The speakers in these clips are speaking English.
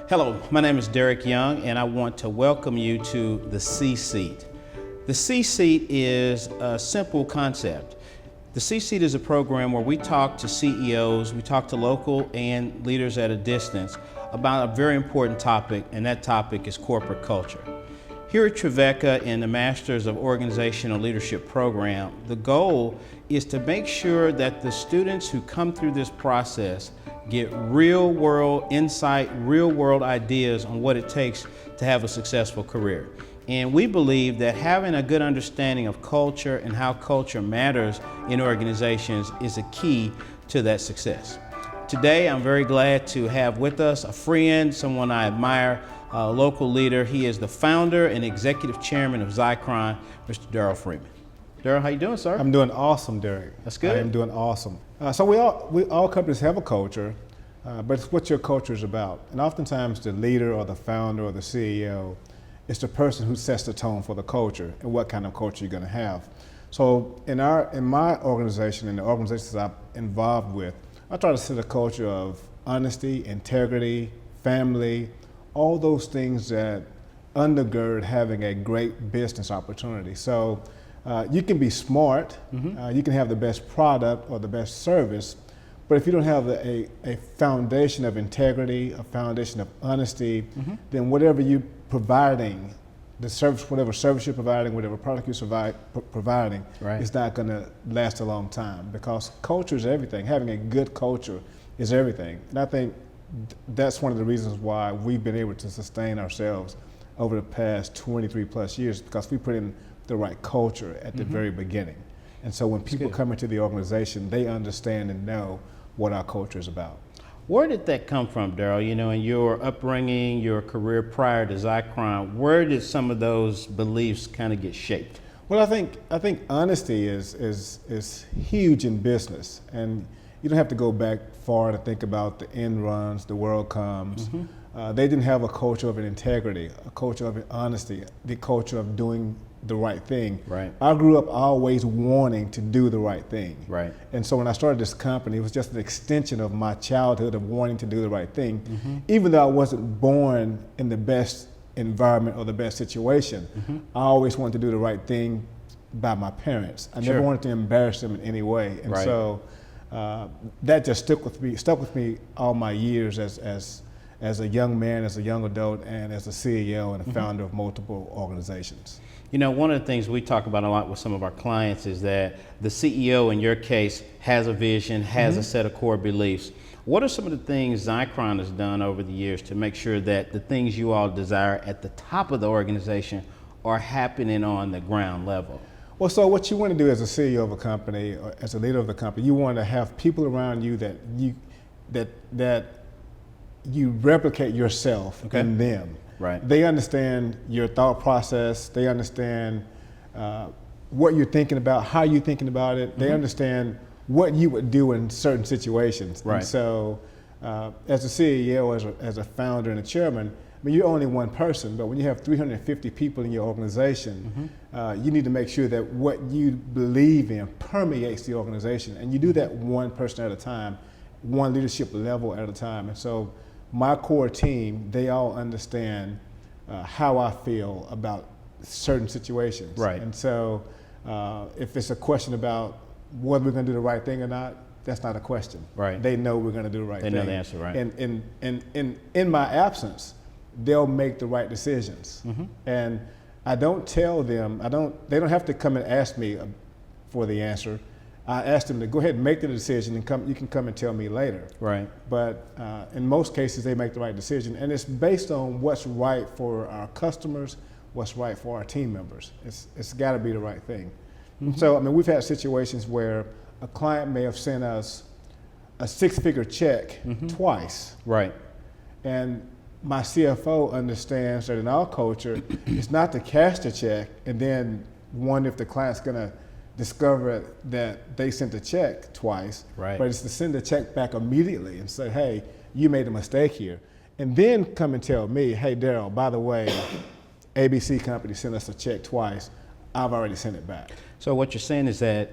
Hello, my name is Derek Young, and I want to welcome you to the C-Seat. The C-Seat is a simple concept. The C-Seat is a program where we talk to CEOs, we talk to local and leaders at a distance about a very important topic, and that topic is corporate culture. Here at Trevecca in the Masters of Organizational Leadership program, the goal is to make sure that the students who come through this process get real world insight, real world ideas on what it takes to have a successful career. And we believe that having a good understanding of culture and how culture matters in organizations is a key to that success. Today, I'm very glad to have with us a friend, someone I admire, a local leader. He is the founder and executive chairman of Zycron, Mr. Darrell Freeman. Darrell, how you doing, sir? I'm doing awesome, Derek. That's good. I am doing awesome. So all companies have a culture, but it's what your culture is about. And oftentimes the leader or the founder or the CEO is the person who sets the tone for the culture and what kind of culture you're going to have. So in my organization and the organizations I'm involved with, I try to set a culture of honesty, integrity, family, all those things that undergird having a great business opportunity. So you can be smart, you can have the best product or the best service, but if you don't have a foundation of integrity, a foundation of honesty, then whatever you're providing, the service, whatever service you're providing, whatever product you're providing, is not going to last a long time, because culture is everything. Having a good culture is everything. And I think that's one of the reasons why we've been able to sustain ourselves over the past 23 plus years, because we put in the right culture at the very beginning. And so when people come into the organization, they understand and know what our culture is about. Where did that come from, Darrell? You know, in your upbringing, your career prior to Zycron, where did some of those beliefs kind of get shaped? Well, I think honesty is huge in business, and you don't have to go back far to think about the end runs, the WorldComs. They didn't have a culture of integrity, a culture of honesty, the culture of doing the right thing. Right. I grew up always wanting to do the right thing. Right. And so when I started this company, it was just an extension of my childhood of wanting to do the right thing. Even though I wasn't born in the best environment or the best situation, I always wanted to do the right thing by my parents. I never wanted to embarrass them in any way. And so that just stuck with me all my years as a young man, as a young adult, and as a CEO and a founder of multiple organizations. You know, one of the things we talk about a lot with some of our clients is that the CEO, in your case, has a vision, has a set of core beliefs. What are some of the things Zycron has done over the years to make sure that the things you all desire at the top of the organization are happening on the ground level? Well, so what you want to do as a CEO of a company, or as a leader of the company, you want to have people around you that you replicate yourself in them. Right. They understand your thought process. They understand what you're thinking about, how you're thinking about it. They understand what you would do in certain situations. Right. And so, as a CEO, as a founder and a chairman, I mean, you're only one person, but when you have 350 people in your organization, you need to make sure that what you believe in permeates the organization, and you do that one person at a time, one leadership level at a time. And so my core team, they all understand how I feel about certain situations. Right. And so if it's a question about whether we're going to do the right thing or not, that's not a question. Right. They know we're going to do the right thing. They know the answer, right. And in my absence, they'll make the right decisions. And I don't tell them, they don't have to come and ask me for the answer. I ask them to go ahead and make the decision, and you can come and tell me later. Right. But in most cases, they make the right decision, and it's based on what's right for our customers, what's right for our team members. It's got to be the right thing. So, I mean, we've had situations where a client may have sent us a six-figure check twice. Right. And my CFO understands that in our culture, it's not to cash the check and then wonder if the client's going to discover that they sent a check twice, but it's to send the check back immediately and say, hey, you made a mistake here. And then come and tell me, hey, Darrell, by the way, ABC company sent us a check twice. I've already sent it back. So what you're saying is that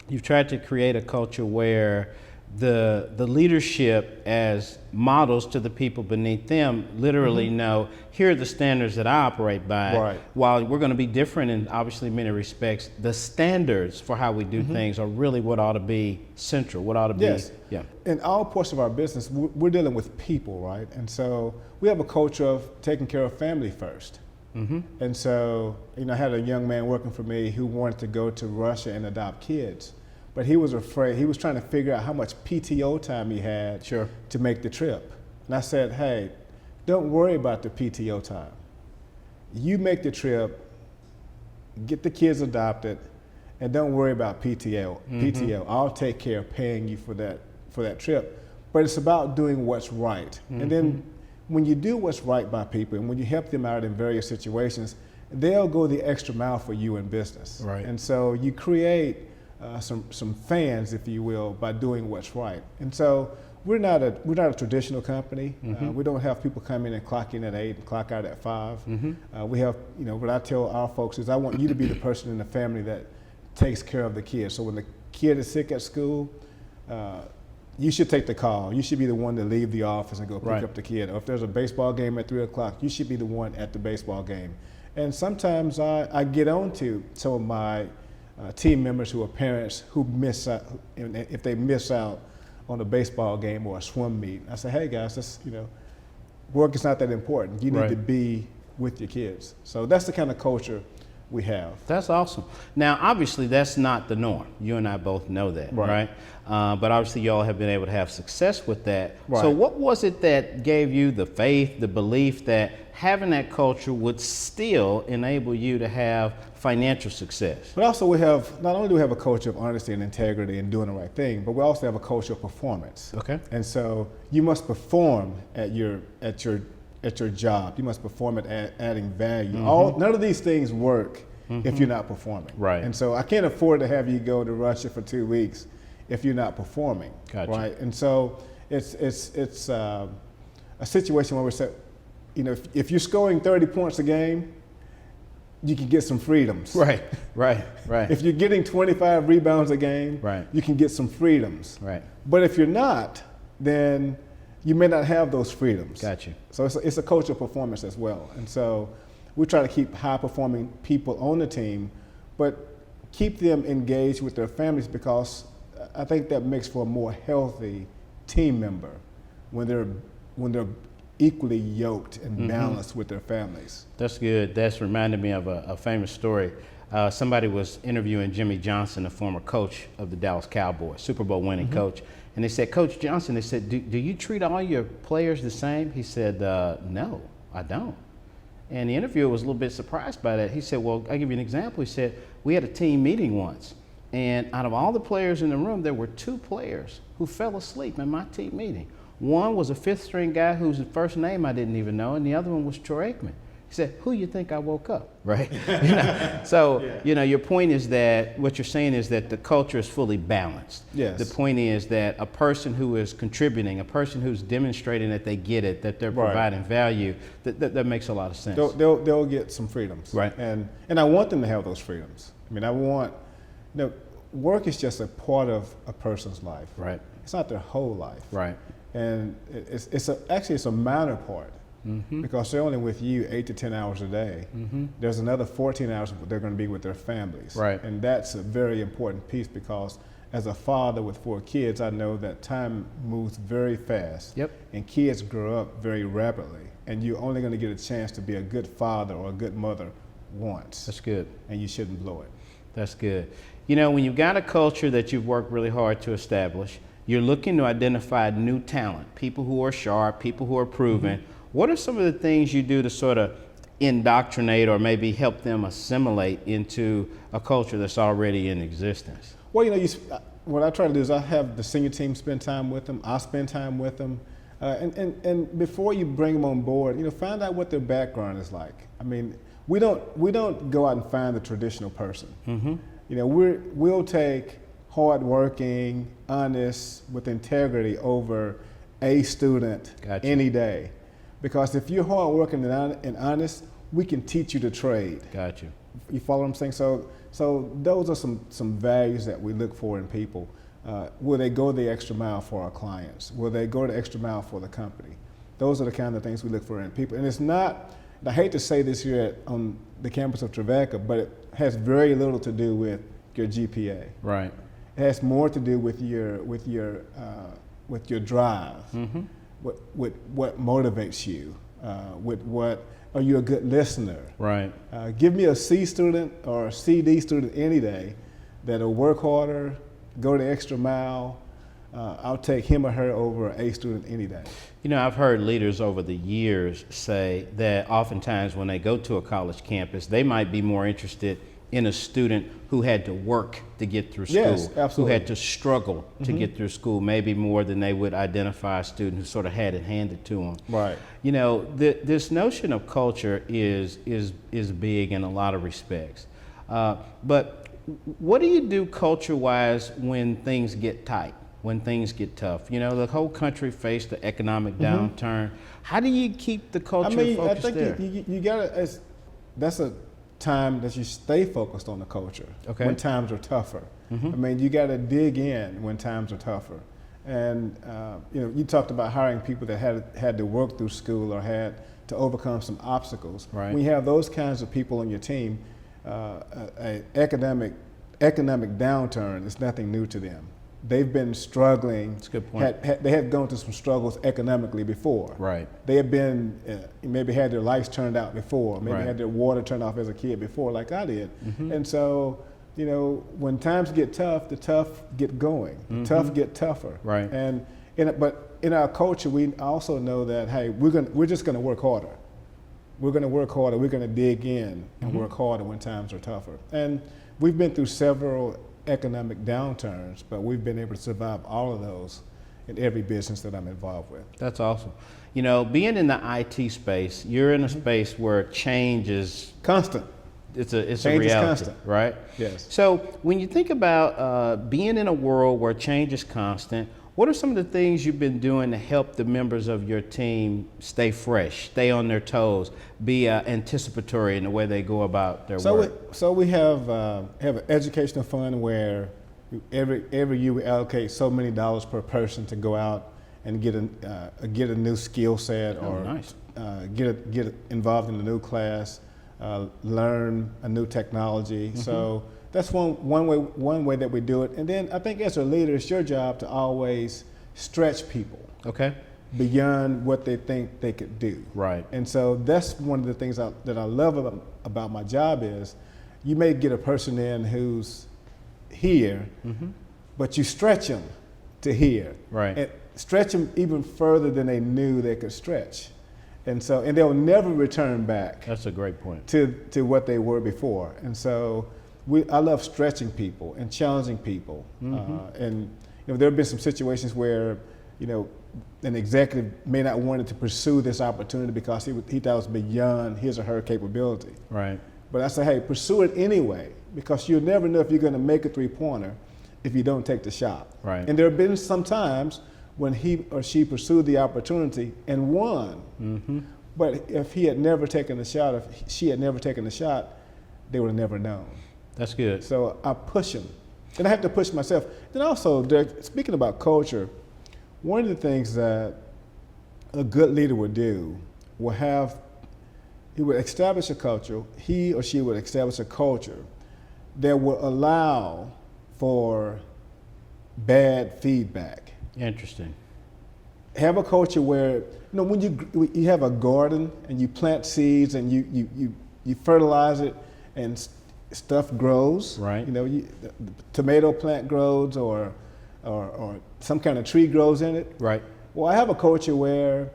you've tried to create a culture where the leadership as models to the people beneath them literally know, here are the standards that I operate by. Right. While we're going to be different in obviously many respects, the standards for how we do things are really what ought to be central, what ought to be. Yeah. In all parts of our business, we're dealing with people, right? And so we have a culture of taking care of family first. And so, I had a young man working for me who wanted to go to Russia and adopt kids. But he was afraid. He was trying to figure out how much PTO time he had to make the trip. And I said, hey, don't worry about the PTO time. You make the trip, get the kids adopted, and don't worry about PTO. I'll take care of paying you for that trip. But it's about doing what's right. And then when you do what's right by people and when you help them out in various situations, they'll go the extra mile for you in business. Right. And so you create some fans, if you will, by doing what's right. And so we're not a traditional company. We don't have people come in and clock in at 8 and clock out at 5. We have, what I tell our folks is I want you to be the person in the family that takes care of the kids. So when the kid is sick at school, you should take the call. You should be the one to leave the office and go pick up the kid. Or if there's a baseball game at 3 o'clock, you should be the one at the baseball game. And sometimes I get on to some of my team members who are parents who miss out, if they miss out on a baseball game or a swim meet. I say, hey guys, work is not that important. You need to be with your kids. So that's the kind of culture we have. That's awesome. Now, obviously, that's not the norm. You and I both know that, right? But obviously, y'all have been able to have success with that. Right. So what was it that gave you the faith, the belief that having that culture would still enable you to have financial success? But also not only do we have a culture of honesty and integrity and doing the right thing, but we also have a culture of performance. Okay. And so you must perform at your job. You must perform at adding value. None of these things work if you're not performing. Right. And so I can't afford to have you go to Russia for 2 weeks if you're not performing. Gotcha. Right. And so it's a situation where we say, if you're scoring 30 points a game, you can get some freedoms. Right. If you're getting 25 rebounds a game, you can get some freedoms. Right. But if you're not, then you may not have those freedoms. Gotcha. So it's a culture of performance as well. And so we try to keep high-performing people on the team, but keep them engaged with their families, because I think that makes for a more healthy team member when they're equally yoked and balanced with their families. That's good. That's reminded me of a famous story. Somebody was interviewing Jimmy Johnson, the former coach of the Dallas Cowboys, Super Bowl winning coach. And they said, Coach Johnson, they said, do you treat all your players the same? He said, no, I don't. And the interviewer was a little bit surprised by that. He said, well, I'll give you an example. He said, we had a team meeting once, and out of all the players in the room, there were 2 players who fell asleep in my team meeting. One was a 5th string guy whose first name I didn't even know, and the other one was Troy Aikman. He said, who you think I woke up, right? So, your point is that what you're saying is that the culture is fully balanced. Yes. The point is that a person who is contributing, a person who's demonstrating that they get it, that they're providing value, that makes a lot of sense. They'll get some freedoms. Right. And I want them to have those freedoms. I mean, work is just a part of a person's life. Right. It's not their whole life. Right. And actually it's a minor part. Because they're only with you 8 to 10 hours a day. There's another 14 hours they're going to be with their families. Right. And that's a very important piece, because as a father with 4 kids, I know that time moves very fast. Yep. And kids grow up very rapidly. And you're only going to get a chance to be a good father or a good mother once. That's good. And you shouldn't blow it. That's good. When you've got a culture that you've worked really hard to establish, you're looking to identify new talent, people who are sharp, people who are proven. What are some of the things you do to sort of indoctrinate or maybe help them assimilate into a culture that's already in existence? Well, what I try to do is I have the senior team spend time with them. I spend time with them. And before you bring them on board, find out what their background is like. I mean, we don't go out and find the traditional person. We'll take hardworking, honest, with integrity over a student any day. Because if you're hardworking and honest, we can teach you the trade. Got you. You follow what I'm saying? So those are some values that we look for in people. Will they go the extra mile for our clients? Will they go the extra mile for the company? Those are the kind of things we look for in people. And it's not, I hate to say this here on the campus of Trevecca, but it has very little to do with your GPA. Right. It has more to do with your drive, with what motivates you, with what, are you a good listener? Right. Give me a C student or a CD student any day that'll work harder, go the extra mile. I'll take him or her over an A student any day. You know, I've heard leaders over the years say that oftentimes when they go to a college campus, they might be more interested in a student who had to work to get through school, Yes, absolutely. who had to struggle to get through school, maybe more than they would identify a student who sort of had it handed to them. Right. You know, this notion of culture is big in a lot of respects. But what do you do culture-wise when things get tight, when things get tough? You know, the whole country faced the economic downturn. How do you keep the culture focused there? You gotta, that's a time that you stay focused on the culture when times are tougher. I mean, you got to dig in when times are tougher. And you know, you talked about hiring people that had to work through school or had to overcome some obstacles. Right. When you have those kinds of people on your team, an economic downturn is nothing new to them. They've been struggling. That's a good point. They had gone through some struggles economically before. Right. They had been, maybe had their lights turned out before, maybe Right. had their water turned off as a kid before, like I did. And so, you know, when times get tough, the tough get going. The tough get tougher. Right. And but in our culture, we also know that, hey, we're just going to work harder. We're going to work harder. We're going to dig in and work harder when times are tougher. And we've been through several economic downturns, but we've been able to survive all of those in every business that I'm involved with. That's awesome. You know, being in the IT space, you're in a space where change is Constant. it's a Change is reality, constant. right? Yes. So when you think about being in a world where change is constant, what are some of the things you've been doing to help the members of your team stay fresh, stay on their toes, be anticipatory in the way they go about their work? So we have an educational fund where every year we allocate so many dollars per person to go out and get a new skill set or nice. Get involved in a new class, learn a new technology. So that's one way that we do it. And then I think as a leader, it's your job to always stretch people Okay. beyond what they think they could do. Right. And so that's one of the things that I love about my job is you may get a person in who's here, but you stretch them to here. Right. And stretch them even further than they knew they could stretch. And so, and they'll never return back That's a great point. to what they were before. And so I love stretching people and challenging people. And you know, there have been some situations where, you know, an executive may not wanted to pursue this opportunity because he thought it was beyond his or her capability. Right. But I say, hey, pursue it anyway, because you'll never know if you're going to make a three-pointer if you don't take the shot. Right. And there have been some times when he or she pursued the opportunity and won. But if he had never taken the shot, if she had never taken the shot, they would have never known. That's good. So I push them. And I have to push myself. Then also, Derek, speaking about culture, one of the things that a good leader would do he would establish a culture, he or she would establish a culture that will allow for bad feedback. Interesting. Have a culture where, you know, when you have a garden and you plant seeds and you fertilize it and stuff grows. Right. You know, the tomato plant grows or some kind of tree grows in it. Right. Well, I have a culture where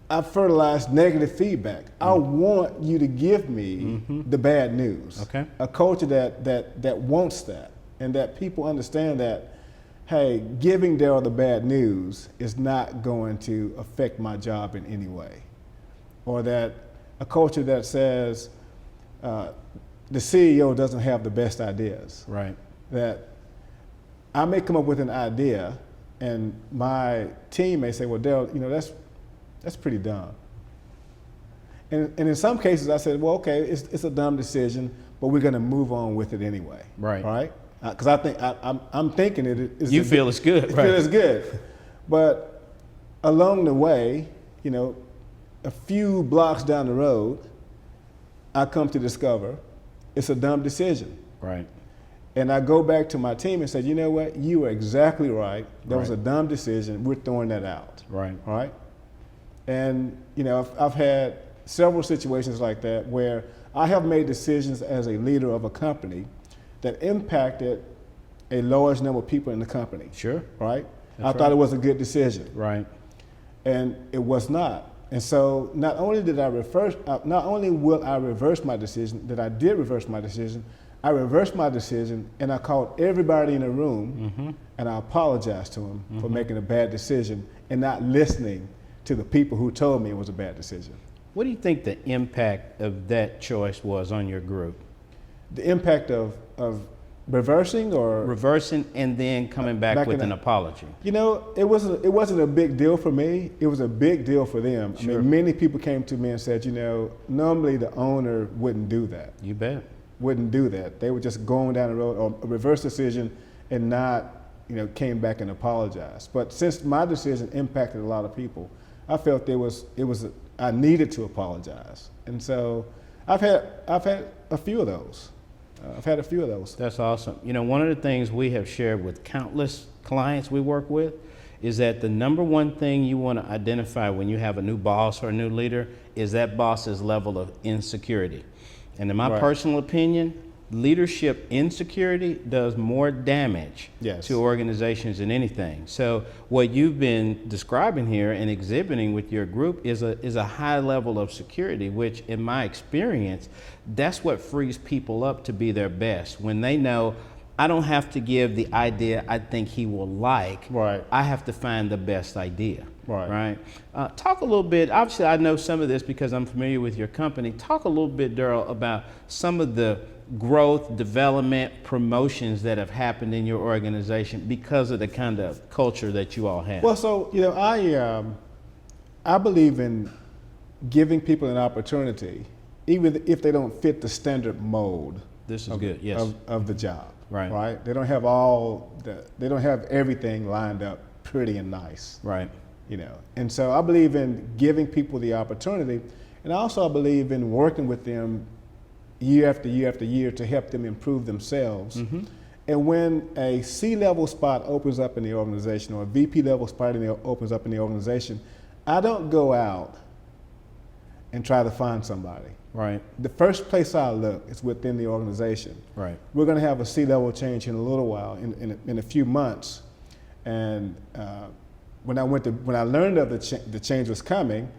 I fertilize negative feedback. I want you to give me the bad news. Okay. A culture that wants that, and that people understand that, hey, giving Darrell the bad news is not going to affect my job in any way. Or that a culture that says the CEO doesn't have the best ideas. Right. That I may come up with an idea and my team may say, well, Darrell, you know, that's pretty dumb. And in some cases I said, well, okay, it's a dumb decision, but we're going to move on with it anyway. Right. Right? because I think I'm thinking it is. You feel it's good, I right? feel it's good, but along the way, you know, a few blocks down the road, I come to discover it's a dumb decision. Right. And I go back to my team and said, you know what, you were exactly right. That was a dumb decision. We're throwing that out. Right. Right. And you know, I've had several situations like that where I have made decisions as a leader of a company that impacted a large number of people in the company. Sure. Right? That's I thought it was a good decision. Right. And it was not. And so not only will I reverse my decision, that I did reverse my decision, I reversed my decision and I called everybody in the room and I apologized to them for making a bad decision and not listening to the people who told me it was a bad decision. What do you think the impact of that choice was on your group? The impact of reversing or Reversing and then coming back with an apology. You know, it wasn't a big deal for me. It was a big deal for them. Sure. I mean, many people came to me and said, you know, normally the owner wouldn't do that. You bet. Wouldn't do that. They would just go on down the road or a reverse decision and not, you know, came back and apologized. But since my decision impacted a lot of people, I felt I needed to apologize. And so I've had a few of those. That's awesome. You know, one of the things we have shared with countless clients we work with is that the number one thing you want to identify when you have a new boss or a new leader is that boss's level of insecurity. And in my personal opinion, leadership insecurity does more damage to organizations than anything. So what you've been describing here and exhibiting with your group is a high level of security, which in my experience, that's what frees people up to be their best. When they know, I don't have to give the idea I think he will like. Right. I have to find the best idea. Right. Talk a little bit, obviously I know some of this because I'm familiar with your company. Talk a little bit, Darrell, about some of the growth, development, promotions that have happened in your organization because of the kind of culture that you all have. Well, so, you know, I believe in giving people an opportunity, even if they don't fit the standard mold. This is good, yes. Of the job. Right. They don't have everything lined up pretty and nice. Right. You know, and so I believe in giving people the opportunity, and also I believe in working with them year after year after year to help them improve themselves. And when a C-level spot opens up in the organization or a VP level spot opens up in the organization, I don't go out and try to find somebody. Right. The first place I look is within the organization. Right. We're going to have a C-level change in a little while, in a few months, and when I learned of the change was coming,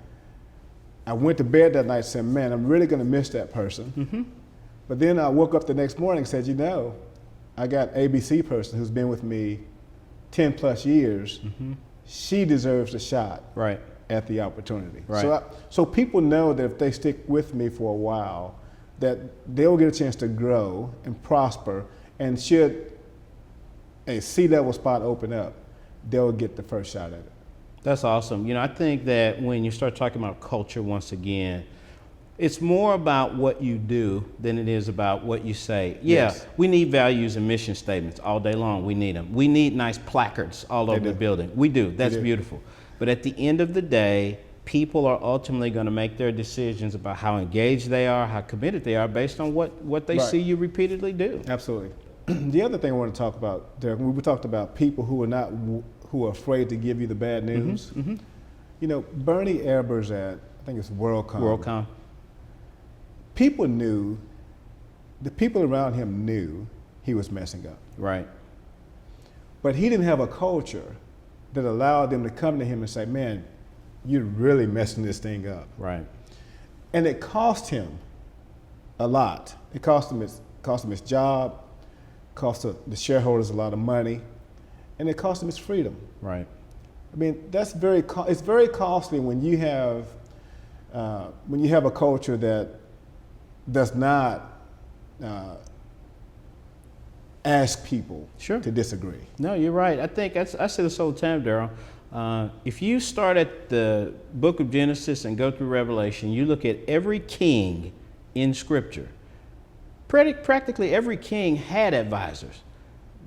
I went to bed that night saying, man, I'm really going to miss that person. But then I woke up the next morning and said, you know, I got ABC person who's been with me 10 plus years. She deserves a shot at the opportunity. Right. So people know that if they stick with me for a while, that they'll get a chance to grow and prosper, and should a C-level spot open up, they'll get the first shot at it. That's awesome. You know, I think that when you start talking about culture once again, it's more about what you do than it is about what you say. Yes. We need values and mission statements all day long. We need them. We need nice placards all over the building. We do. That's beautiful. But at the end of the day, people are ultimately going to make their decisions about how engaged they are, how committed they are, based on what they see you repeatedly do. Absolutely. The other thing I want to talk about, Derek, we talked about people who are afraid to give you the bad news. You know, Bernie Ebbers at, I think it's WorldCom. The people around him knew he was messing up. Right. But he didn't have a culture that allowed them to come to him and say, man, you're really messing this thing up. Right. And it cost him a lot. It cost him his job, cost the shareholders a lot of money, and it cost him his freedom. Right. I mean, it's very costly when you have a culture that does not ask people to disagree. No, you're right. I think I say this all the time, Darrell. If you start at the book of Genesis and go through Revelation, you look at every king in Scripture. Practically every king had advisors.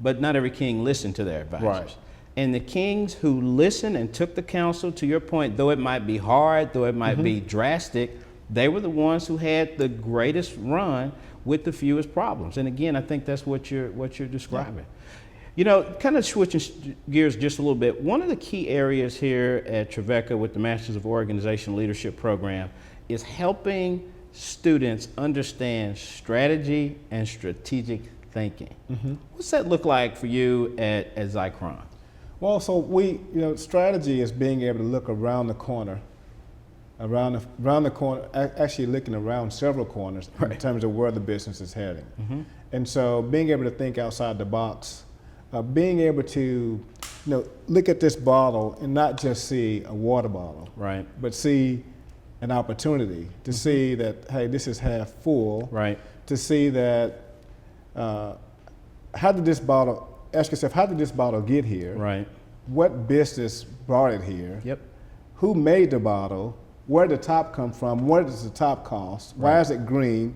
but not every king listened to their advisors. Right. And the kings who listened and took the counsel, to your point, though it might be hard, though it might be drastic, they were the ones who had the greatest run with the fewest problems. And again, I think that's what you're describing. Yeah. You know, kind of switching gears just a little bit, one of the key areas here at Trevecca with the Masters of Organizational Leadership program is helping students understand strategy and strategic thinking. What's that look like for you at Zycron? Well, so strategy is being able to look around the corner, actually looking around several corners in terms of where the business is heading. And so being able to think outside the box, being able to look at this bottle and not just see a water bottle, but see an opportunity to see that, hey, this is half full, to see that ask yourself, how did this bottle get here? What business brought it here? Who made the bottle? Where did the top come from? What does the top cost? Why is it green?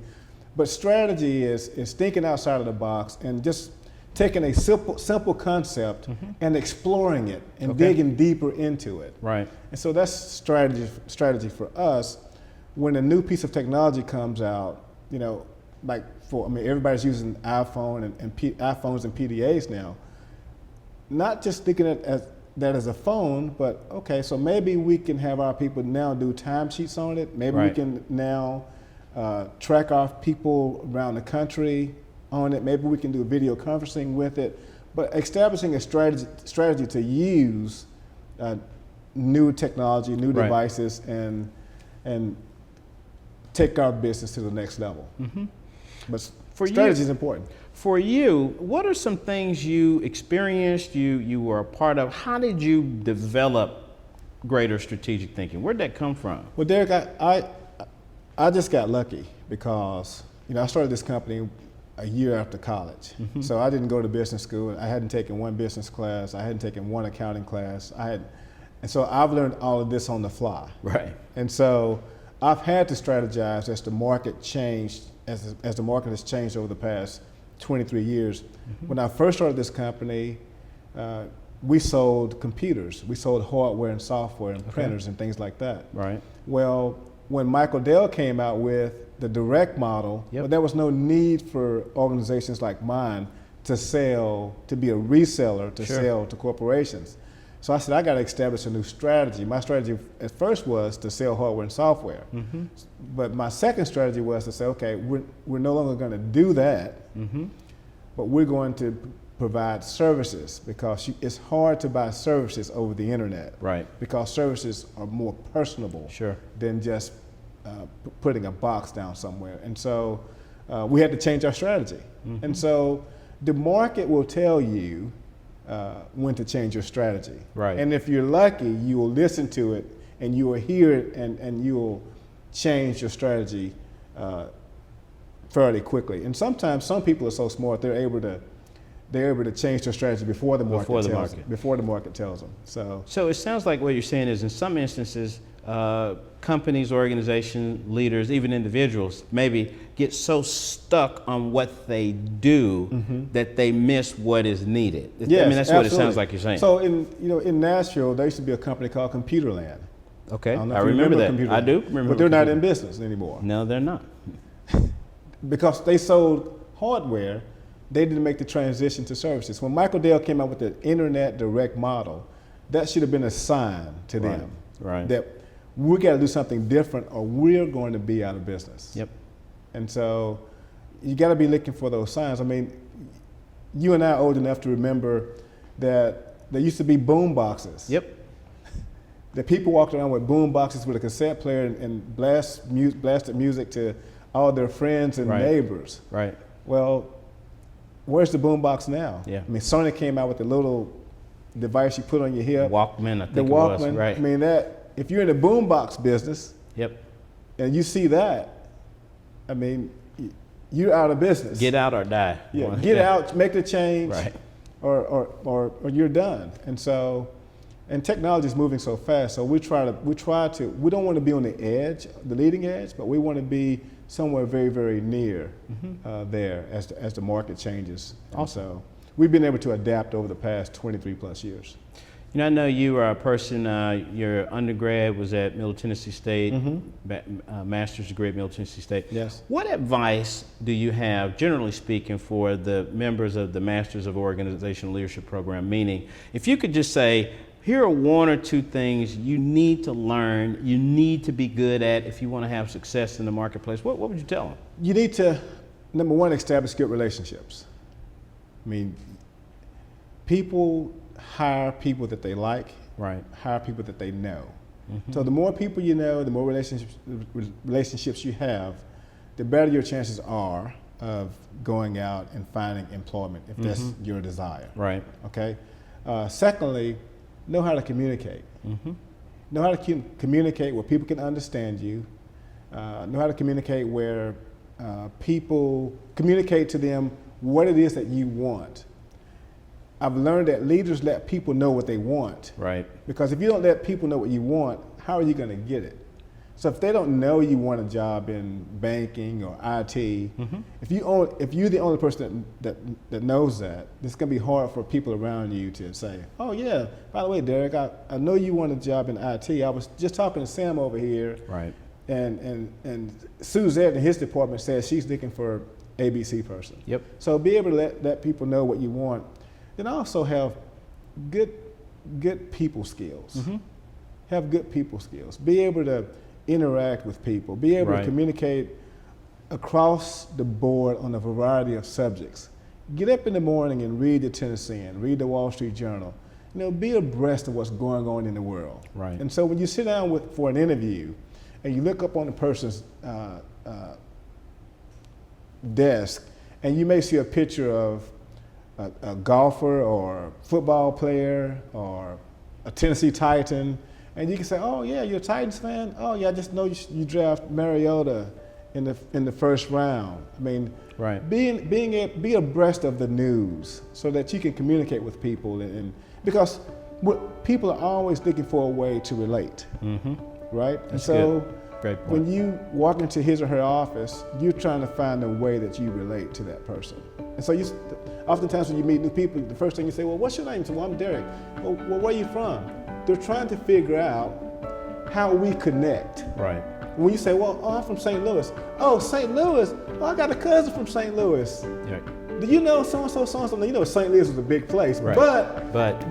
But strategy is thinking outside of the box and just taking a simple concept and exploring it and digging deeper into it. And so that's strategy for us. When a new piece of technology comes out, everybody's using iPhones and PDAs now. Not just thinking that as a phone, but okay, so maybe we can have our people now do timesheets on it. Maybe we can now track our people around the country on it. Maybe we can do video conferencing with it. But establishing a strategy to use new technology, new devices, and take our business to the next level. But strategy is important. For you, what are some things you experienced, you were a part of? How did you develop greater strategic thinking? Where'd that come from? Well, Derek, I just got lucky because I started this company a year after college. So I didn't go to business school. I hadn't taken one business class. I hadn't taken one accounting class. And so I've learned all of this on the fly. And so I've had to strategize as the market changed, as the market has changed over the past 23 years. When I first started this company, we sold computers. We sold hardware and software and printers and things like that. Well, when Michael Dell came out with the direct model, well, there was no need for organizations like mine to be a reseller, to sell to corporations. So I said, I got to establish a new strategy. My strategy at first was to sell hardware and software. But my second strategy was to say, okay, we're no longer going to do that, but we're going to provide services, because it's hard to buy services over the internet. Because services are more personable than just putting a box down somewhere. And so we had to change our strategy. And so the market will tell you when to change your strategy. And if you're lucky, you will listen to it and you will hear it and you will change your strategy fairly quickly. And sometimes some people are so smart, they're able to change their strategy before the market tells them. So it sounds like what you're saying is, in some instances, companies, organizations, leaders, even individuals maybe get so stuck on what they do that they miss what is needed. Yes, I mean, that's absolutely. what it sounds like you're saying. So in Nashville, there used to be a company called Computerland. I remember that. I do remember. But they're not in business anymore. No, they're not. Because they sold hardware, they didn't make the transition to services. When Michael Dell came out with the internet direct model, that should have been a sign to them that we got to do something different or we're going to be out of business. And so you got to be looking for those signs. I mean, you and I are old enough to remember that there used to be boom boxes. That people walked around with boom boxes with a cassette player and blasted music to all their friends and neighbors. Well, where's the boom box now? I mean, Sony came out with the little device you put on your hip. Walkman, I think the it Walkman. was. I mean, if you're in the boom box business, and you see that, I mean, you're out of business. Get out or die. Get out, make the change, or you're done. And so, and technology is moving so fast. So we don't want to be on the edge, the leading edge, but we want to be somewhere very, very near there as the market changes. Also, we've been able to adapt over the past 23 plus years. You know, I know you are a person, your undergrad was at Middle Tennessee State, master's degree at Middle Tennessee State. Yes. What advice do you have, generally speaking, for the members of the Masters of Organizational Leadership program? Meaning, if you could just say, here are one or two things you need to learn, you need to be good at if you want to have success in the marketplace, what would you tell them? You need to, number one, establish good relationships. I mean, people hire people that they like, Right. hire people that they know. So the more people you know, the more relationships you have, the better your chances are of going out and finding employment if that's your desire. Right. Okay. Secondly, know how to communicate. Know how to communicate where people can understand you. Know how to communicate where people communicate to them what it is that you want. I've learned that leaders let people know what they want. Right. Because if you don't let people know what you want, how are you going to get it? So if they don't know you want a job in banking or IT, if you're the only person that knows that, it's going to be hard for people around you to say, oh yeah, by the way, Derek, I know you want a job in IT. I was just talking to Sam over here. Right. And Suzette in his department says she's looking for ABC person. Yep. So be able to let people know what you want. Then also have good people skills. Have good people skills. Be able to interact with people. Be able to communicate across the board on a variety of subjects. Get up in the morning and read the Tennessean, read the Wall Street Journal. You know, be abreast of what's going on in the world. Right. And so when you sit down for an interview and you look up on the person's desk and you may see a picture of a golfer or football player or a Tennessee Titan, and you can say, oh yeah, you're a Titans fan? Oh yeah, I just know you draft Mariota in the first round. I mean, be abreast of the news so that you can communicate with people, and because people are always looking for a way to relate, right? That's and so good. Great point. when you walk into his or her office, you're trying to find a way that you relate to that person. And so oftentimes when you meet new people, the first thing you say, well, what's your name? So, well, I'm Derek. Well, where are you from? They're trying to figure out how we connect. Right. When you say, well, I'm from St. Louis. Oh, St. Louis? Oh, I got a cousin from St. Louis. Right. Do you know so-and-so, so-and-so? You know, St. Louis is a big place, Right. but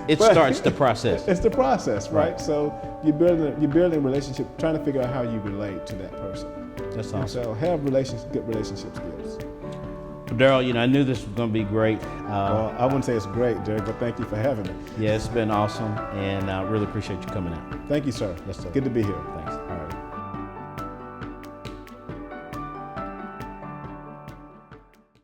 it starts the process. It's the process, right? So you're building a relationship, trying to figure out how you relate to that person. That's And awesome. so have good relationship skills. Darrell, you know, I knew this was going to be great. Well, I wouldn't say it's great, Derek, but thank you for having me. Yeah, it's been awesome, and I really appreciate you coming out. Thank you, sir. Yes, sir. Good to be here. Thanks.